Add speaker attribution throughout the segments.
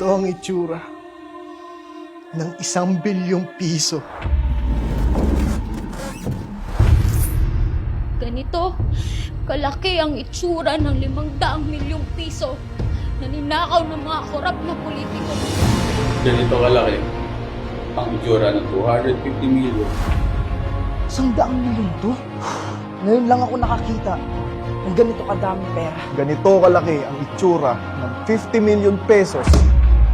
Speaker 1: Ganito ang itsura ng 1 bilyong piso.
Speaker 2: Ganito kalaki ang itsura ng 500 milyong piso na ninakaw ng mga korap na politiko.
Speaker 3: Ganito kalaki ang itsura ng 250 million.
Speaker 4: 100 milyon to? Ngayon lang ako nakakita ng ganito kadaming pera.
Speaker 1: Ganito kalaki ang itsura ng 50 million pesos.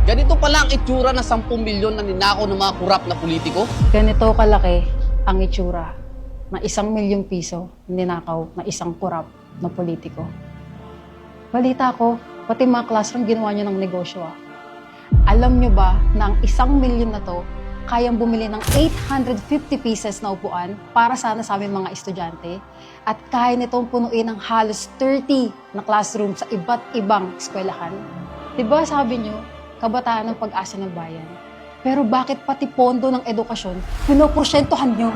Speaker 5: Ganito pala ang itsura ng 10 milyon na ninakaw ng mga kurap na politiko?
Speaker 6: Ganito kalaki ang itsura na 1 milyong piso ninakaw na isang kurap na politiko. Balita ko, pati mga classroom ginawa nyo ng negosyo. Alam nyo ba na ang 1 milyon na to kayang bumili ng 850 pieces na upuan para sana sa aming mga estudyante at kaya nitong punuin ng halos 30 na classroom sa iba't ibang eskwelahan? Diba sabi nyo, kabataan ng pag-asa ng bayan? Pero bakit pati pondo ng edukasyon, pinoporsyentohan nyo?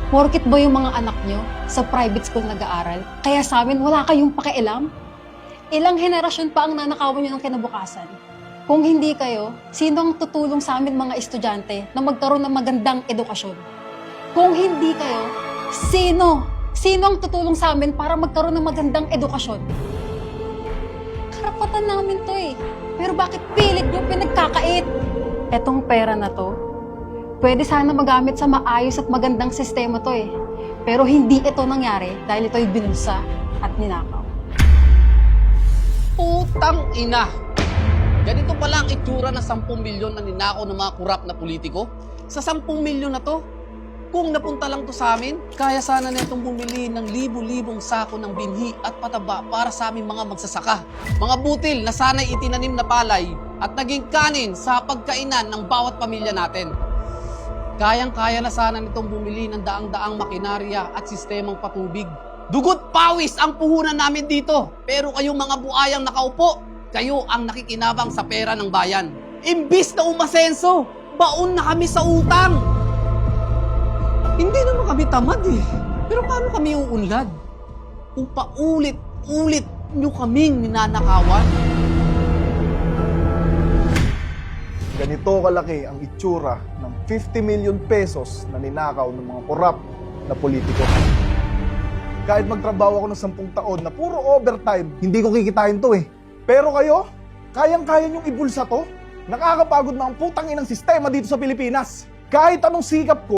Speaker 6: Porkit ba yung mga anak nyo sa private school nag-aaral, kaya sa amin wala kayong pakialam? Ilang henerasyon pa ang nanakawan nyo ng kinabukasan? Kung hindi kayo, sino ang tutulong sa amin mga estudyante na magkaroon ng magandang edukasyon? Kung hindi kayo, sino? Sino ang tutulong sa amin para magkaroon ng magandang edukasyon? Karapatan namin to eh. Pero bakit pilit nyo pinagkakait? Etong pera na to, pwede sana magamit sa maayos at magandang sistema to eh. Pero hindi ito nangyari dahil ito'y binulsa at ninakaw.
Speaker 5: Putang ina! Ganito pala ang itsura ng 10 milyon na ninakaw ng mga kurap na politiko? Sa 10 milyon na to, kung napunta lang to sa amin, kaya sana netong bumili ng libu-libong sako ng binhi at pataba para sa aming mga magsasaka. Mga butil na sana'y itinanim na palay at naging kanin sa pagkainan ng bawat pamilya natin. Kayang-kaya na sana nitong bumili ng daang-daang makinarya at sistemang patubig. Dugot pawis ang puhunan namin dito, pero kayong mga buayang nakaupo, kayo ang nakikinabang sa pera ng bayan. Imbis na umasenso, baon na kami sa utang. Hindi naman kami tamad eh. Pero paano kami uunlad? Kung paulit-ulit nyo kaming ninanakawan.
Speaker 1: Ganito kalaki ang itsura ng 50 million pesos na ninakaw ng mga korap na politiko. Kahit magtrabaho ako ng 10 taon na puro overtime, hindi ko kikitain to eh. Pero kayo, kayang-kaya niyong ibulsa to? Nakakapagod na ang putang inang sistema dito sa Pilipinas. Kahit anong sikap ko,